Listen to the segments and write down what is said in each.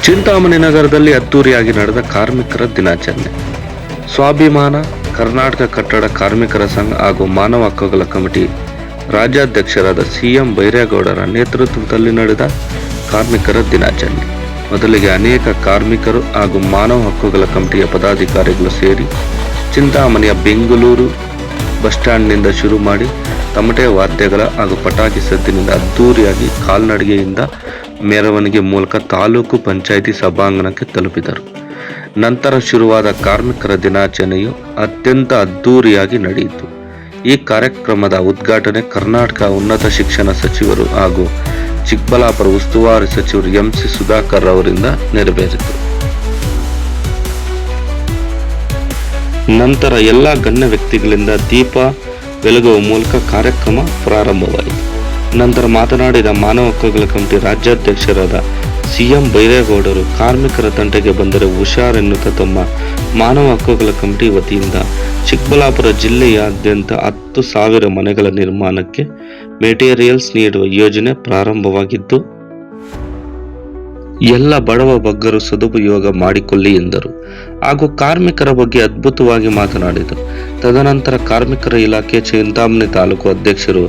ಚಿಂತಾಮಣಿ ನಗರದಲ್ಲಿ ಅದ್ದೂರಿಯಾಗಿ ನಡೆದ ಕಾರ್ಮಿಕರ ದಿನಾಚರಣೆ. ಸ್ವಾಭಿಮಾನ ಕರ್ನಾಟಕ ಕಟ್ಟಡ ಕಾರ್ಮಿಕರ ಸಂಘ ಹಾಗೂ ಮಾನವ ಹಕ್ಕುಗಳ ಕಮಿಟಿ ರಾಜ್ಯಾಧ್ಯಕ್ಷರಾದ ಸಿಎಂ ಬೈರೇಗೌಡರ ನೇತೃತ್ವದಲ್ಲಿ ನಡೆದ ಕಾರ್ಮಿಕರ ದಿನಾಚರಣೆ. ಮೊದಲಿಗೆ ಅನೇಕ ಕಾರ್ಮಿಕರು ಹಾಗೂ ಮಾನವ ಹಕ್ಕುಗಳ ಕಮಿಟಿಯ ಪದಾಧಿಕಾರಿಗಳು ಸೇರಿ ಚಿಂತಾಮಣಿಯ ಬೆಂಗಳೂರು ಬಸ್ ಸ್ಟ್ಯಾಂಡ್ನಿಂದ ಶುರು ಮಾಡಿ ತಮಟೆ ವಾದ್ಯಗಳ ಹಾಗೂ ಪಟಾಕಿ ಸದ್ದಿನಿಂದ ಅದ್ದೂರಿಯಾಗಿ ಕಾಲ್ನಡಿಗೆಯಿಂದ ಮೆರವಣಿಗೆ ಮೂಲಕ ತಾಲೂಕು ಪಂಚಾಯಿತಿ ಸಭಾಂಗಣಕ್ಕೆ ತಲುಪಿದರು. ನಂತರ ಶುರುವಾದ ಕಾರ್ಮಿಕರ ದಿನಾಚರಣೆಯು ಅತ್ಯಂತ ಅದ್ದೂರಿಯಾಗಿ ನಡೆಯಿತು. ಈ ಕಾರ್ಯಕ್ರಮದ ಉದ್ಘಾಟನೆ ಕರ್ನಾಟಕ ಉನ್ನತ ಶಿಕ್ಷಣ ಸಚಿವರು ಹಾಗೂ ಚಿಕ್ಕಬಳ್ಳಾಪುರ ಉಸ್ತುವಾರಿ ಸಚಿವರು ಎಂಸಿ ಸುಧಾಕರ್ ಅವರಿಂದ ನೆರವೇರಿತು. ನಂತರ ಎಲ್ಲ ಗಣ್ಯ ವ್ಯಕ್ತಿಗಳಿಂದ ದೀಪ ಬೆಳಗುವ ಮೂಲಕ ಕಾರ್ಯಕ್ರಮ ಪ್ರಾರಂಭವಾಯಿತು. ನಂತರ ಮಾತನಾಡಿದ ಮಾನವ ಹಕ್ಕುಗಳ ಕಮಿಟಿ ರಾಜ್ಯಾಧ್ಯಕ್ಷರಾದ ಸಿಎಂ ಬೈರೇಗೌಡರು, ಕಾರ್ಮಿಕರ ತಂಟೆಗೆ ಬಂದರೆ ಹುಷಾರೆನ್ನುತ್ತಾ ತಮ್ಮ ಮಾನವ ಹಕ್ಕುಗಳ ಕಮಿಟಿ ವತಿಯಿಂದ ಚಿಕ್ಕಬಳ್ಳಾಪುರ ಜಿಲ್ಲೆಯಾದ್ಯಂತ 10,000 ಮನೆಗಳ ನಿರ್ಮಾಣಕ್ಕೆ ಮೆಟೀರಿಯಲ್ಸ್ ನೀಡುವ ಯೋಜನೆ ಪ್ರಾರಂಭವಾಗಿದ್ದು, ಎಲ್ಲ ಬಡವ ಬಗ್ಗರು ಸದುಪಯೋಗ ಮಾಡಿಕೊಳ್ಳಿ ಎಂದರು. ಹಾಗೂ ಕಾರ್ಮಿಕರ ಬಗ್ಗೆ ಅದ್ಭುತವಾಗಿ ಮಾತನಾಡಿದರು. ತದನಂತರ ಕಾರ್ಮಿಕರ ಇಲಾಖೆ ಚಿಂತಾಮಣಿ ತಾಲೂಕು ಅಧ್ಯಕ್ಷರು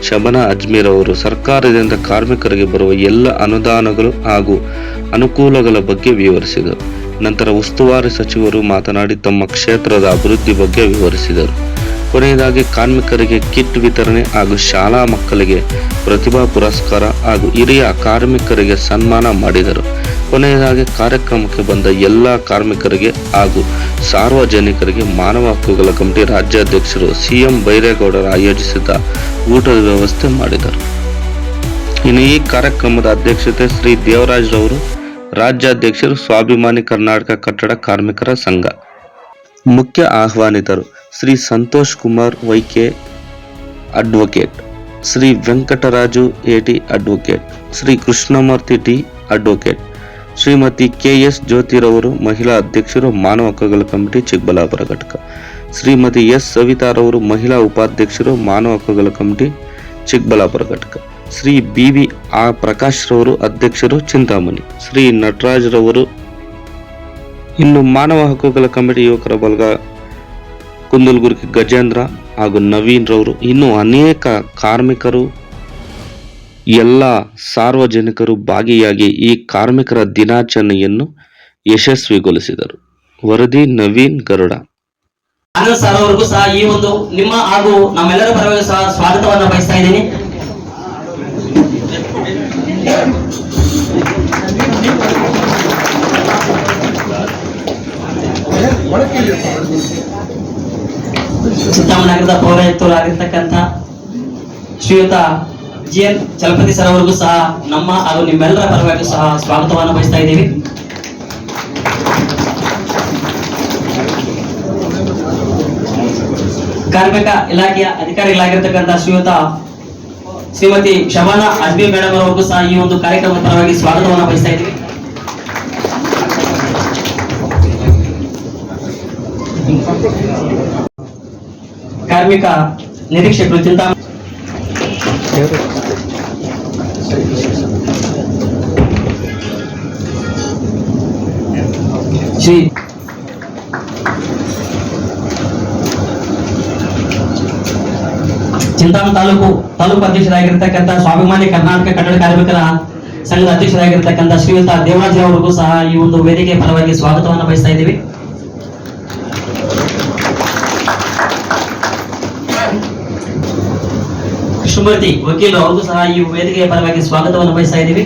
ಶಬನಾ ಅಜ್ಮೀರ್ ಅವರು ಸರ್ಕಾರದಿಂದ ಕಾರ್ಮಿಕರಿಗೆ ಬರುವ ಎಲ್ಲ ಅನುದಾನಗಳು ಹಾಗೂ ಅನುಕೂಲಗಳ ಬಗ್ಗೆ ವಿವರಿಸಿದರು. ನಂತರ ಉಸ್ತುವಾರಿ ಸಚಿವರು ಮಾತನಾಡಿ ತಮ್ಮ ಕ್ಷೇತ್ರದ ಅಭಿವೃದ್ಧಿ ಬಗ್ಗೆ ವಿವರಿಸಿದರು. ಕೊನೆಯದಾಗಿ ಕಾರ್ಮಿಕರಿಗೆ ಕಿಟ್ ವಿತರಣೆ ಹಾಗೂ ಶಾಲಾ ಮಕ್ಕಳಿಗೆ ಪ್ರತಿಭಾ ಪುರಸ್ಕಾರ ಹಾಗೂ ಹಿರಿಯ ಕಾರ್ಮಿಕರಿಗೆ ಸನ್ಮಾನ ಮಾಡಿದರು. ಕೊನೆಯದಾಗಿ ಕಾರ್ಯಕ್ರಮಕ್ಕೆ ಬಂದ ಎಲ್ಲ ಕಾರ್ಮಿಕರಿಗೆ ಹಾಗೂ ಸಾರ್ವಜನಿಕರಿಗೆ ಮಾನವ ಹಕ್ಕುಗಳ ಕಮಿಟಿ ರಾಜ್ಯಾಧ್ಯಕ್ಷರು ಸಿಎಂ ಬೈರೇಗೌಡರು ಆಯೋಜಿಸಿದ ಊಟದ ವ್ಯವಸ್ಥೆ ಮಾಡಿದರು. ಇನ್ನು ಈ ಕಾರ್ಯಕ್ರಮದ ಅಧ್ಯಕ್ಷತೆ ಶ್ರೀ ದೇವರಾಜ್ ರವರು, ರಾಜ್ಯಾಧ್ಯಕ್ಷರು ಸ್ವಾಭಿಮಾನಿ ಕರ್ನಾಟಕ ಕಟ್ಟಡ ಕಾರ್ಮಿಕರ ಸಂಘ. ಮುಖ್ಯ ಆಹ್ವಾನಿತರು Shri Santosh Kumar YK advocate, Shri Venkataraju AT advocate, Shri Krishnamurthy T advocate, Shrimati KS ಜ್ಯೋತಿರವರು ಮಹಿಳಾ ಅಧ್ಯಕ್ಷರು ಮಾನವ ಹಕ್ಕುಗಳ ಕಮಿಟಿ ಚಿಕ್ಕಬಳ್ಳಾಪುರ ಘಟಕ, ಶ್ರೀಮತಿ ಎಸ್ ಸವಿತಾರವರು ಮಹಿಳಾ ಉಪಾಧ್ಯಕ್ಷರು ಮಾನವ ಹಕ್ಕುಗಳ ಕಮಿಟಿ ಚಿಕ್ಕಬಳ್ಳಾಪುರ ಘಟಕ, ಶ್ರೀ ಬಿವಿ ಪ್ರಕಾಶ್ ರವರು ಅಧ್ಯಕ್ಷರು ಚಿಂತಾಮಣಿ, ಶ್ರೀ ನಟರಾಜ್ ರವರು, ಇನ್ನು ಮಾನವ ಹಕ್ಕುಗಳ ಕಮಿಟಿ ಯುವಕರ ಬಲಗ ಕುಂದಲ್ಗುರ್ಗಿ ಗಜೇಂದ್ರ ಹಾಗೂ ನವೀನ್ ರವರು, ಇನ್ನು ಅನೇಕ ಕಾರ್ಮಿಕರು ಎಲ್ಲ ಸಾರ್ವಜನಿಕರು ಭಾಗಿಯಾಗಿ ಈ ಕಾರ್ಮಿಕರ ದಿನಾಚರಣೆಯನ್ನು ಯಶಸ್ವಿಗೊಳಿಸಿದರು. ವರದಿ ನವೀನ್ ಗರುಡ. ಆನಂದ್ ಸರ್ ಅವರಿಗೂ ಸಹ ಈ ಒಂದು ನಿಮ್ಮ ಹಾಗೂ ನಮ್ಮೆಲ್ಲರ ಪರವಾಗಿ ಸಹ ಸ್ವಾಗತವನ್ನು ಬಯಸ್ತಾ ಇದ್ದೀನಿ. ಚಿಂತಾಮಣಿ ನಗರದ ಪೌರಾಯುಕ್ತರಾಗಿರ್ತಕ್ಕಂಥ ಶ್ರೀಯುತ GN ಚಲಪತಿ ಸರ್ ಅವರಿಗೂ ಸಹ ನಮ್ಮ ಹಾಗೂ ನಿಮ್ಮೆಲ್ಲರ ಪರವಾಗಿ ಸಹ ಸ್ವಾಗತವನ್ನು ಬಯಸ್ತಾ ಇದ್ದೀವಿ. ಕಾರ್ಮಿಕ ಇಲಾಖೆಯ ಅಧಿಕಾರಿಗಳಾಗಿರ್ತಕ್ಕಂಥ ಶ್ರೀಮತಿ ಶಬನಾ ಅಜ್ಮೀರ್ ಮೇಡಮ್ ಅವರಿಗೂ ಸಹ ಈ ಒಂದು ಕಾರ್ಯಕ್ರಮದ ಪರವಾಗಿ ಸ್ವಾಗತವನ್ನು ಬಯಸ್ತಾ ಇದ್ದೀವಿ. ಕಾರ್ಮಿಕ ನಿರೀಕ್ಷಕರು ಚಿಂತಾಮಣಿ ಶ್ರೀ ಚಿಂತಾಮಣಿ ತಾಲೂಕು ಅಧ್ಯಕ್ಷರಾಗಿರ್ತಕ್ಕಂಥ ಸ್ವಾಭಿಮಾನಿ ಕರ್ನಾಟಕ ಕಟ್ಟಡ ಕಾರ್ಮಿಕರ ಸಂಘದ ಅಧ್ಯಕ್ಷರಾಗಿರ್ತಕ್ಕಂಥ ಶ್ರೀಯುತ ದೇವರಾಜ್ ಅವರಿಗೂ ಸಹ ಈ ಒಂದು ವೇದಿಕೆ ಪರವಾಗಿ ಸ್ವಾಗತವನ್ನು ಬಯಸ್ತಾ ಇದ್ದೀವಿ. ಕೃಷ್ಣಮೂರ್ತಿ ವಕೀಲರು ಅವ್ರಿಗೂ ಸಹ ಈ ವೇದಿಕೆಯ ಪರವಾಗಿ ಸ್ವಾಗತವನ್ನು ಬಯಸ್ತಾ ಇದ್ದೀವಿ.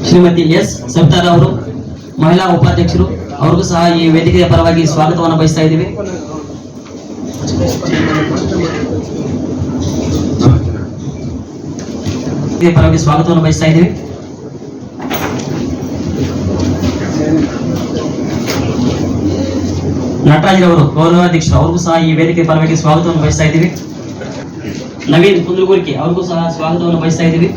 ಶ್ರೀಮತಿ ಎಸ್ ಸವಿತಾರ ಅವರು ಮಹಿಳಾ ಉಪಾಧ್ಯಕ್ಷರು, ಅವ್ರಿಗೂ ಸಹ ಈ ವೇದಿಕೆಯ ಪರವಾಗಿ ಸ್ವಾಗತವನ್ನು ಬಯಸ್ತಾ ಇದ್ದೀವಿ. ಪರವಾಗಿ ಸ್ವಾಗತವನ್ನು ಬಯಸ್ತಾ ಇದ್ದೀವಿ. ನಟರಾಜ್ ಅವರು ಗೌರವಾಧ್ಯಕ್ಷರು, ಅವ್ರಿಗೂ ಸಹ ಈ ವೇದಿಕೆ ಪರವಾಗಿ ಸ್ವಾಗತವನ್ನು ಬಯಸ್ತಾ ಇದ್ದೀವಿ. ನವೀನ್ ಕುಂದಲ್ಗುರ್ಕಿ ಅವ್ರಿಗೂ ಸಹ ಸ್ವಾಗತವನ್ನು ಬಯಸ್ತಾ ಇದ್ದೀವಿ.